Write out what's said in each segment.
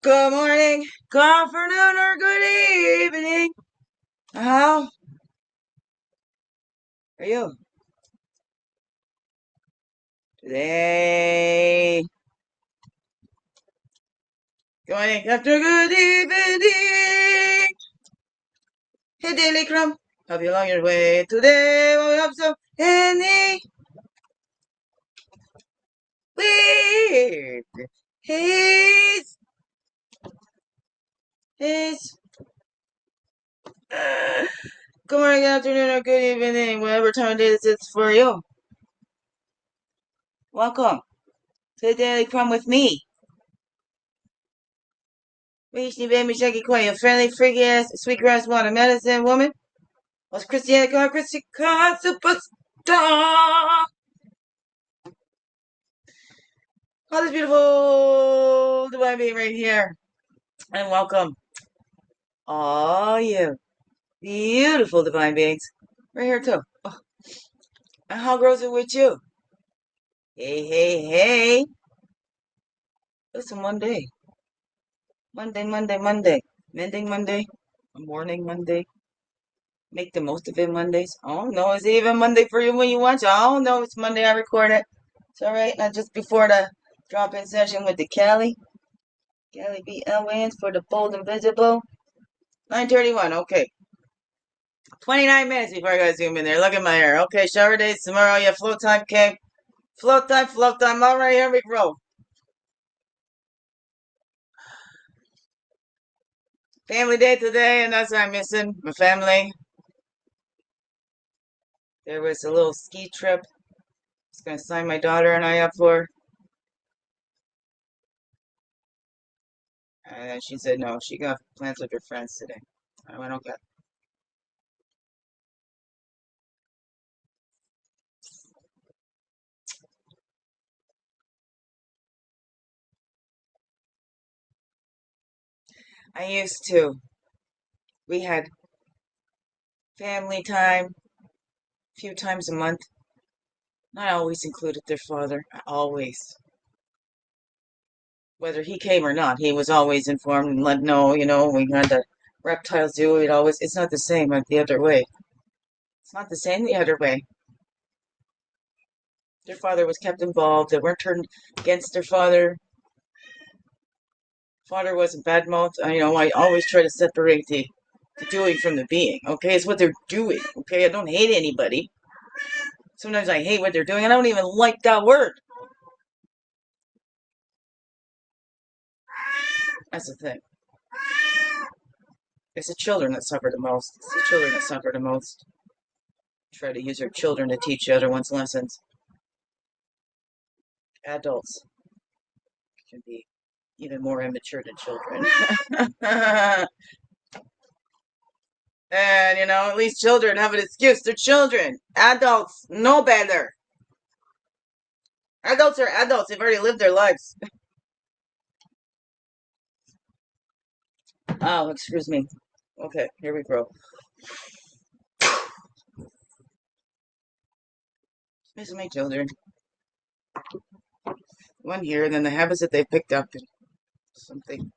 Good morning, good afternoon, or good evening. How are you today? Good morning, after good evening. Hey, Daily Crumb. Hope you along your way today. We hope so. Any weird haze, haze. Good morning, good afternoon, or good evening, whatever time of day this is for you. Welcome to the Daily Crumb with me. Rishi baby Shaggy Quay, a friendly, freaky ass, sweetgrass water medicine woman. Was Christiana God, Christy God, superstar. All this beautiful divine being right here. And welcome all you beautiful divine beings right here too. Oh, and how grows it with you? Hey, hey, hey. Listen, Monday. Monday. Mending Monday. Morning Monday. Make the most of it Mondays. Oh no, is it even Monday for you when you watch? Oh no, it's Monday. I record it. It's all right. Now just before the drop-in session with the Cali BL wins for the bold and visible. 9:31. Okay. 29 minutes before I gotta zoom in there. Look at my hair. Okay, shower days tomorrow. Yeah, float time came. Float time. All right, here we go. Family day today, and that's what I'm missing. My family. There was a little ski trip. I was gonna sign my daughter and I up for. And then she said no. She got plans with her friends today. I went, okay. I used to. We had family time a few times a month. I always included their father. Always. Whether he came or not, he was always informed and let know, we had the reptile zoo. It's not the same like the other way. It's not the same the other way. Their father was kept involved. They weren't turned against their father. Father wasn't bad mouthed. I always try to separate the doing from the being. Okay, it's what they're doing. Okay, I don't hate anybody. Sometimes I hate what they're doing. I don't even like that word. That's the thing. It's the children that suffer the most. It's the children that suffer the most. Try to use our children to teach the other ones lessons. Adults can be even more immature than children. And, at least children have an excuse. They're children. Adults know better. Adults are adults. They've already lived their lives. Oh, excuse me. Okay, here we go. These are my children. One here, and then the habits that they picked up. And something.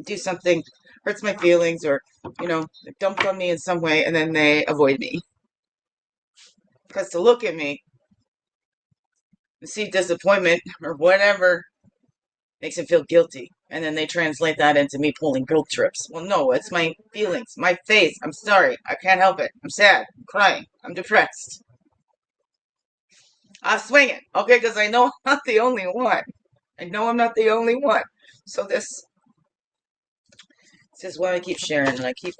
Do something hurts my feelings, or, they dumped on me in some way, and then they avoid me. Because to look at me and see disappointment or whatever makes them feel guilty. And then they translate that into me pulling guilt trips. Well, no, it's my feelings, my face. I'm sorry. I can't help it. I'm sad. I'm crying. I'm depressed. I'm swinging. Okay, because I know I'm not the only one. I know I'm not the only one. So this is why I keep sharing, and I keep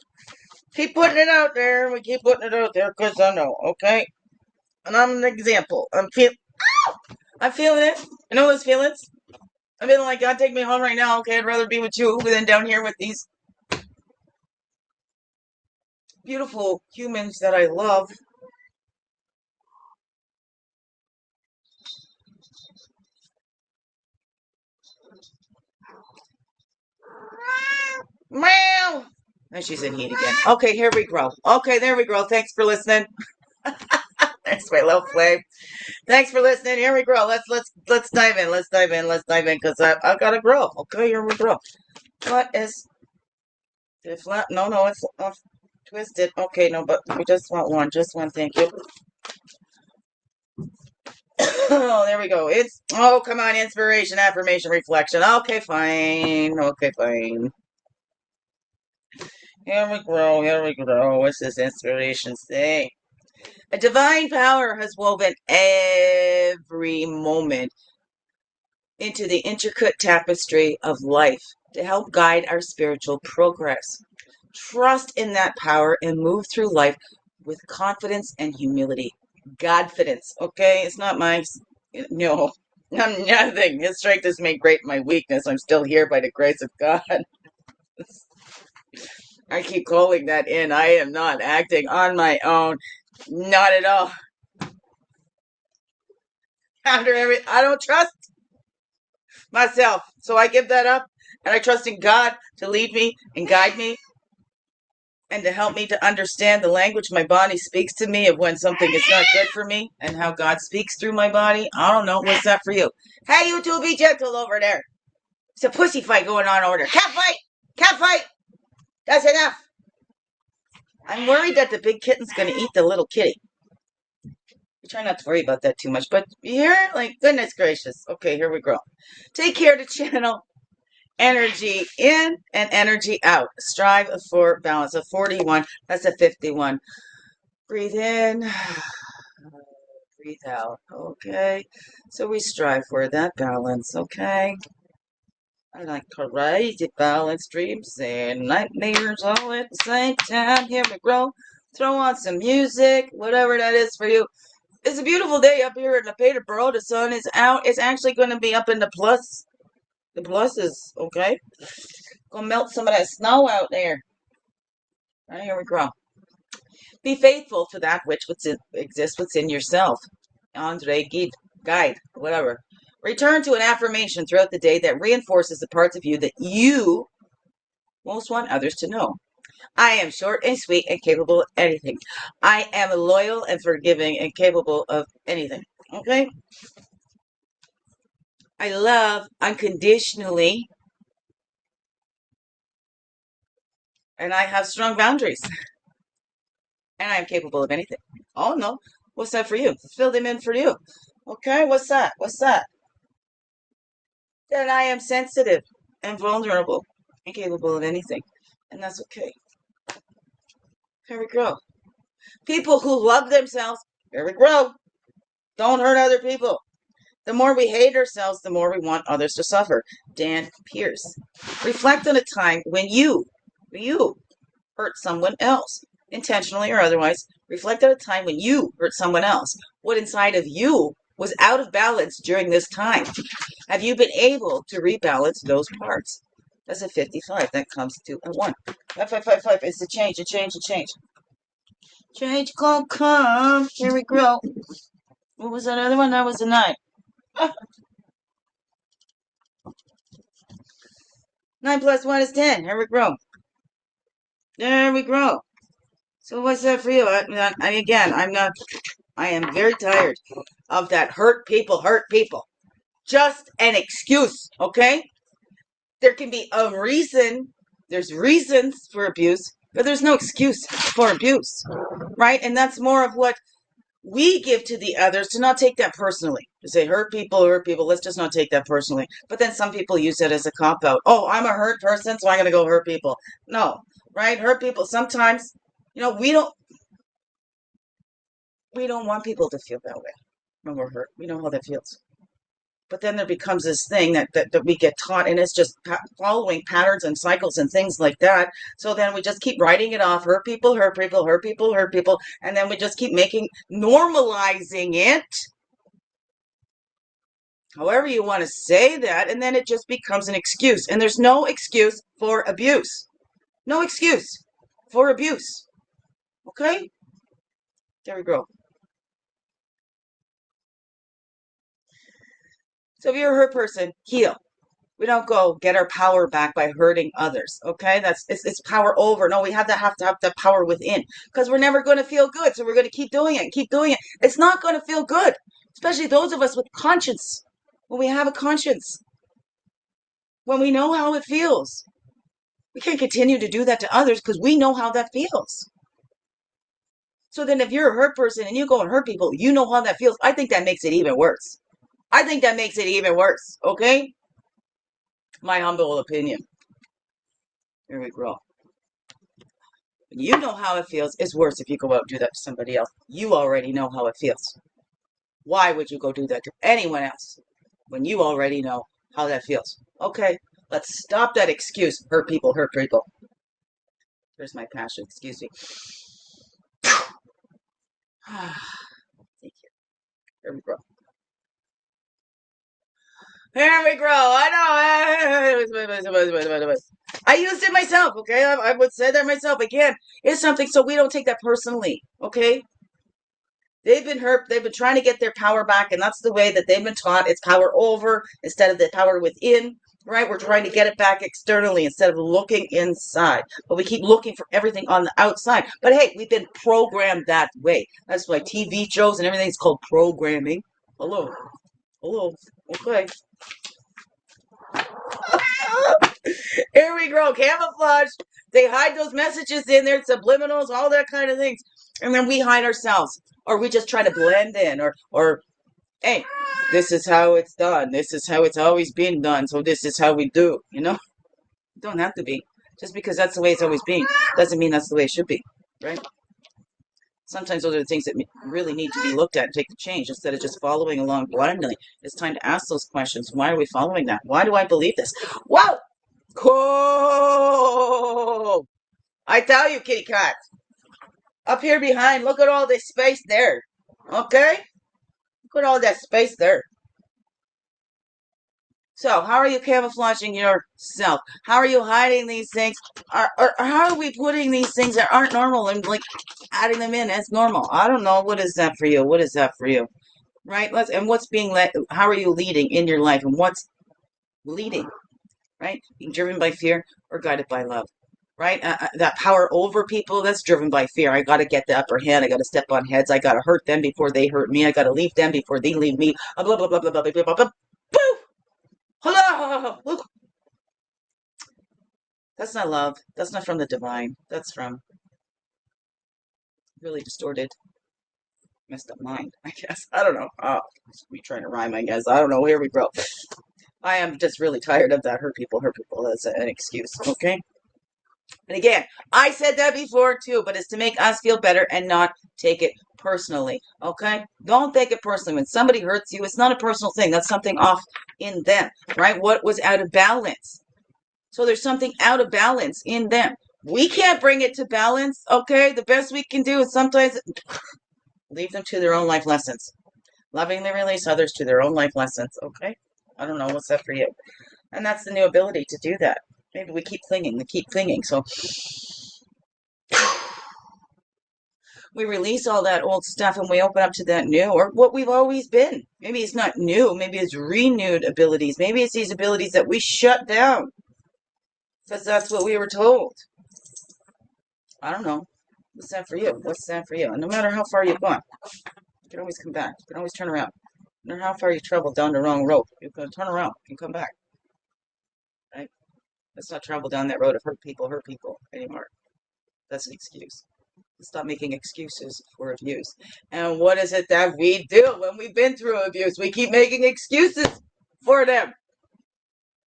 putting it out there. We keep putting it out there because I know, okay? And I'm an example. I'm feeling it. I know those feelings. I'm feeling like, God, take me home right now. Okay, I'd rather be with you than down here with these beautiful humans that I love. Meow. And she's in heat again. Okay, here we go. Okay, there we go. Thanks for listening. Thanks, my love flame. Thanks for listening. Here we go. Let's dive in. Let's dive in. Let's dive in because I gotta grow. Okay, here we go. What is the flat? No, no, it's twisted. Okay, no, but we just want one. Just one. Thank you. Oh, there we go. It's come on, inspiration, affirmation, reflection. Okay, fine. Okay, fine. Here we go. Here we go. What's this inspiration say? A divine power has woven every moment into the intricate tapestry of life to help guide our spiritual progress. Trust in that power and move through life with confidence and humility. Godfidence, okay? It's not my, no, I'm nothing. His strength has made great my weakness. I'm still here by the grace of God. I keep calling that in. I am not acting on my own. Not at all. I don't trust myself. So I give that up and I trust in God to lead me and guide me and to help me to understand the language my body speaks to me of when something is not good for me and how God speaks through my body. I don't know. What's that for you? Hey, you two, be gentle over there. It's a pussy fight going on over there. Cat fight! Cat fight! That's enough. I'm worried that the big kitten's going to eat the little kitty. I try not to worry about that too much, but here, like, goodness gracious. Okay, here we go. Take care to channel energy in and energy out. Strive for balance. A 41. That's a 51. Breathe in. Breathe out. Okay. So we strive for that balance. Okay. I like crazy balance dreams and nightmares all at the same time. Here we go. Throw on some music, whatever that is for you. It's a beautiful day up here in the Peterborough. The sun is out. It's actually going to be up in the plus. The plus is okay. Gonna melt some of that snow out there. All right, here we go. Be faithful to that which exists within yourself. Andre, guide, whatever. Return to an affirmation throughout the day that reinforces the parts of you that you most want others to know. I am short and sweet and capable of anything. I am loyal and forgiving and capable of anything. Okay? I love unconditionally and I have strong boundaries. And I am capable of anything. Oh no. What's that for you? Fill them in for you. Okay, what's that? What's that? That I am sensitive and vulnerable and capable of anything. And that's okay. Here we go. People who love themselves, here we go. Don't hurt other people. The more we hate ourselves, the more we want others to suffer. Dan Pierce. Reflect on a time when you hurt someone else, intentionally or otherwise. Reflect on a time when you hurt someone else. What inside of you was out of balance during this time? Have you been able to rebalance those parts? That's a 55. That comes to a 1. 5. It's a change, a change, a change. Change gonna come. Here we go. What was that other one? That was a 9. 9 plus 1 is 10. Here we go. There we go. So what's that for you? I am very tired of that hurt people. Just an excuse, okay? There can be a reason. There's reasons for abuse, but there's no excuse for abuse, right? And that's more of what we give to the others to not take that personally. To say hurt people, let's just not take that personally. But then some people use it as a cop-out. Oh, I'm a hurt person, so I'm going to go hurt people. No, right? Hurt people, sometimes, we don't want people to feel that way when we're hurt. We know how that feels. But then there becomes this thing that we get taught, and it's just following patterns and cycles and things like that. So then we just keep writing it off. Hurt people, hurt people, hurt people, hurt people. And then we just keep normalizing it. However you want to say that. And then it just becomes an excuse. And there's no excuse for abuse. No excuse for abuse. Okay? There we go. So if you're a hurt person, heal. We don't go get our power back by hurting others. Okay, it's power over. No, we have to have that power within because we're never going to feel good. So we're going to keep doing it, keep doing it. It's not going to feel good, especially those of us with conscience. When we have a conscience, when we know how it feels, we can't continue to do that to others because we know how that feels. So then, if you're a hurt person and you go and hurt people, you know how that feels. I think that makes it even worse. I think that makes it even worse. Okay, my humble opinion. Here we go. You know how it feels. It's worse if you go out and do that to somebody else. You already know how it feels. Why would you go do that to anyone else when you already know how that feels? Okay, let's stop that excuse. Hurt people, hurt people. There's my passion. Excuse me. Thank you. Here we go. Here we go. I know. I used it myself, okay? I would say that myself. Again, it's something so we don't take that personally, okay? They've been hurt. They've been trying to get their power back, and that's the way that they've been taught. It's power over instead of the power within, right? We're trying to get it back externally instead of looking inside. But we keep looking for everything on the outside. But hey, we've been programmed that way. That's why TV shows and everything's called programming. Hello. Hello. Okay. Here we go. Camouflage. They hide those messages in there, subliminals, all that kind of things. And then we hide ourselves. Or we just try to blend in. Or hey, this is how it's done. This is how it's always been done. So this is how we do. You know? It don't have to be. Just because that's the way it's always been doesn't mean that's the way it should be. Right? Sometimes those are the things that really need to be looked at and take the change instead of just following along blindly. It's time to ask those questions. Why are we following that? Why do I believe this? Whoa! Cool! I tell you, kitty cat. Up here behind, look at all this space there. Okay? Look at all that space there. So, how are you camouflaging yourself? How are you hiding these things? Or how are we putting these things that aren't normal and like adding them in as normal? I don't know. What is that for you? What is that for you? Right? And what's being led? How are you leading in your life? And what's leading? Right? Being driven by fear or guided by love? Right? That power over people, that's driven by fear. I got to get the upper hand. I got to step on heads. I got to hurt them before they hurt me. I got to leave them before they leave me. Blah, blah, blah, blah, blah, blah, blah, blah. Boo! Hello! That's not love. That's not from the divine. That's from really distorted, messed up mind, I guess. I don't know. Oh, me trying to rhyme, I guess. I don't know. Here we go. I am just really tired of that hurt people. That's an excuse, okay? And again, I said that before too, but it's to make us feel better and not take it personally, okay? Don't take it personally. When somebody hurts you, it's not a personal thing. That's something off in them, right? What was out of balance? So there's something out of balance in them. We can't bring it to balance, okay? The best we can do is sometimes leave them to their own life lessons. Lovingly release others to their own life lessons, okay? I don't know. What's that for you? And that's the new ability to do that. Maybe we keep clinging. So we release all that old stuff and we open up to that new or what we've always been. Maybe it's not new. Maybe it's renewed abilities. Maybe it's these abilities that we shut down because that's what we were told. I don't know. What's that for you? What's that for you? And no matter how far you've gone, you can always come back. You can always turn around. No matter how far you traveled down the wrong road, you can turn around and come back. Right? Let's not travel down that road of hurt people anymore. That's an excuse. Stop making excuses for abuse. And what is it that we do when we've been through abuse? We keep making excuses for them.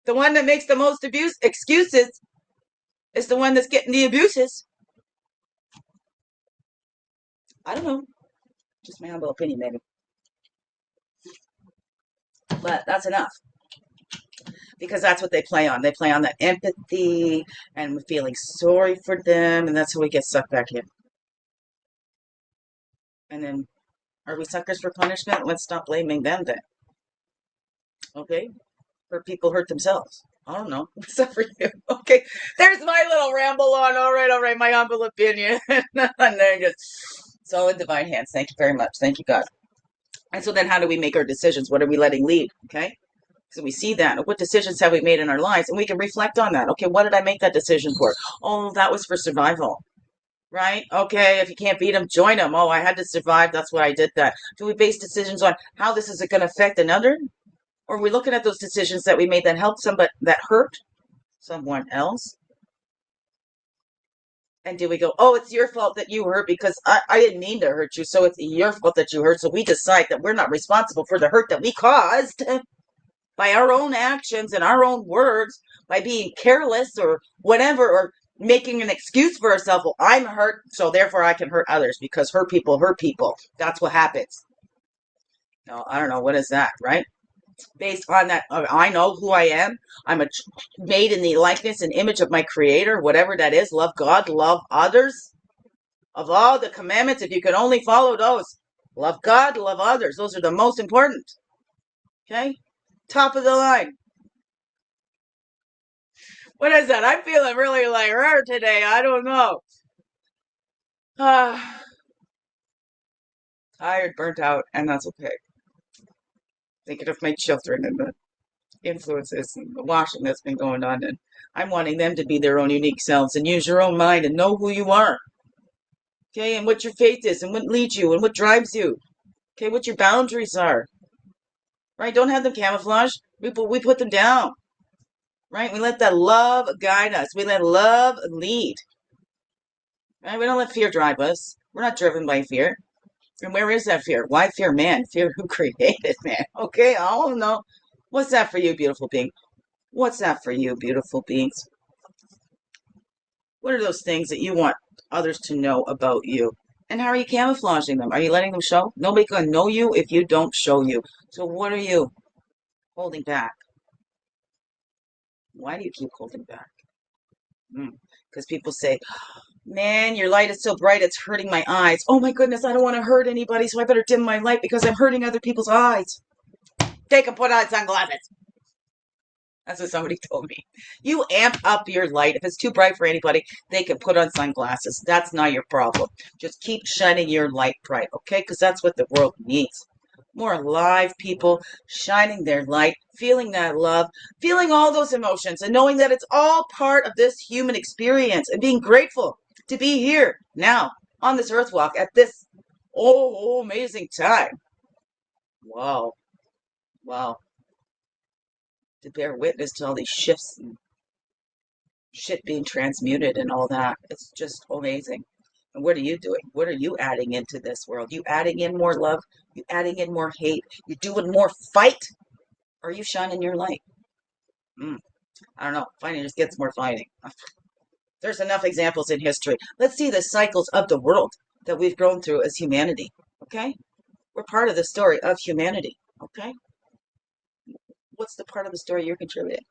The one that makes the most excuses is the one that's getting the abuses. I don't know. Just my humble opinion, maybe. But that's enough. Because that's what they play on. They play on that empathy and feeling sorry for them, and that's how we get sucked back in. And then, are we suckers for punishment? Let's stop blaming them then. Okay? Or people hurt themselves. I don't know. What's up for you? Okay. There's my little ramble on. All right. My humble opinion. Solid divine hands. Thank you very much. Thank you, God. And so then how do we make our decisions? What are we letting lead? Okay? So we see that. What decisions have we made in our lives? And we can reflect on that. Okay, what did I make that decision for? Oh, that was for survival, right? Okay, if you can't beat them, join them. Oh, I had to survive. That's why I did that. Do we base decisions on how this is going to affect another? Or are we looking at those decisions that we made that helped somebody, that hurt someone else? And do we go, oh, it's your fault that you hurt because I didn't mean to hurt you, so it's your fault that you hurt. So we decide that we're not responsible for the hurt that we caused by our own actions and our own words, by being careless or whatever, or making an excuse for ourselves. Well, I'm hurt, so therefore I can hurt others because hurt people hurt people. That's what happens. No, I don't know. What is that, right? Based on that, I know who I am. I'm made in the likeness and image of my creator, whatever that is. Love God, love others. Of all the commandments, if you could only follow those, love God, love others. Those are the most important. Okay? Top of the line. What is that? I'm feeling really like her today. I don't know. Tired, burnt out, and that's okay. Thinking of my children and the influences and the washing that's been going on, and I'm wanting them to be their own unique selves and use your own mind and know who you are. Okay, and what your faith is and what leads you and what drives you. Okay, what your boundaries are. Right? Don't have them camouflage. We put them down. Right? We let that love guide us. We let love lead. Right? We don't let fear drive us. We're not driven by fear. And where is that fear? Why fear man? Fear who created man. Okay, I don't know. What's that for you, beautiful being? What's that for you, beautiful beings? What are those things that you want others to know about you? And how are you camouflaging them? Are you letting them show? Nobody can know you if you don't show you. So what are you holding back? Why do you keep holding back? Because people say, man, your light is so bright, it's hurting my eyes. Oh my goodness, I don't want to hurt anybody, so I better dim my light because I'm hurting other people's eyes. They can put on sunglasses. That's what somebody told me. You amp up your light. If it's too bright for anybody, they can put on sunglasses. That's not your problem. Just keep shining your light bright, okay? Because that's what the world needs. More alive people, shining their light, feeling that love, feeling all those emotions, and knowing that it's all part of this human experience, and being grateful to be here now on this earth walk at this amazing time. Wow. Wow. To bear witness to all these shifts and shit being transmuted and all that. It's just amazing. And what are you doing? What are you adding into this world? You adding in more love? You adding in more hate? You doing more fight? Or are you shining your light? I don't know. Fighting just gets more fighting. There's enough examples in history. Let's see the cycles of the world that we've grown through as humanity. Okay? We're part of the story of humanity. Okay? What's the part of the story you're contributing?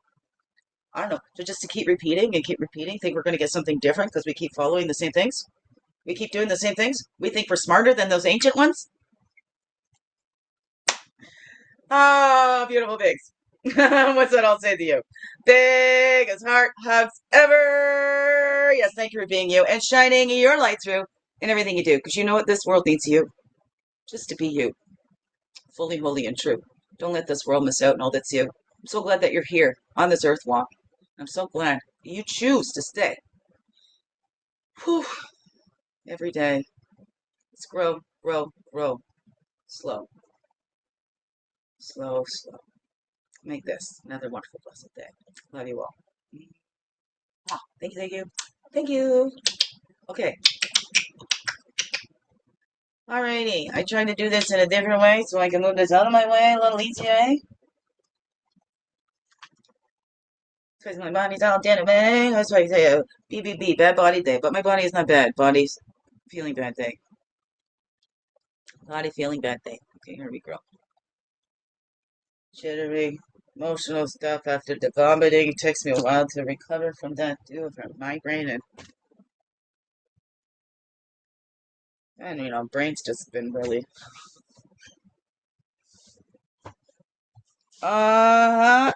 I don't know. So just to keep repeating and keep repeating, think we're going to get something different because we keep following the same things? We keep doing the same things? We think we're smarter than those ancient ones? Ah, beautiful pigs. What's that I'll say to you? Biggest heart hugs ever. Yes, thank you for being you and shining your light through in everything you do. Because you know what? This world needs you. Just to be you. Fully, holy, and true. Don't let this world miss out on all that's you. I'm so glad that you're here on this earth walk. I'm so glad you choose to stay. Whew. Every day. Let's grow, grow, grow. Slow. Slow, slow. Make this another wonderful, blessed day. Love you all. Thank you, thank you. Thank you. Okay. Alrighty. I tried to do this in a different way so I can move this out of my way a little easier. Because my body's all dead away. That's why I say BBB, bad body day. But my body is not bad. Body's feeling bad day. Body feeling bad day. Okay, here we go. Jittery, emotional stuff after the vomiting. It takes me a while to recover from that too, from migraine and you know, brain's just been really caused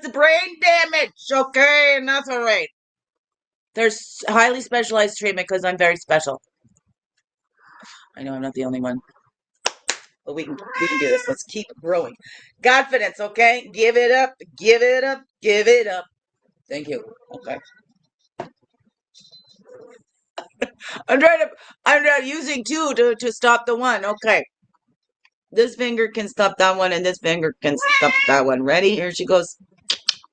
the brain damage. Okay, and that's all right. There's highly specialized treatment because I'm very special. I know I'm not the only one. But we can do this. Let's keep growing. Confidence, okay? Give it up, give it up, give it up. Thank you. Okay. I'm trying to I'm not using two to stop the one. Okay. This finger can stop that one and this finger can stop that one. Ready? Here she goes.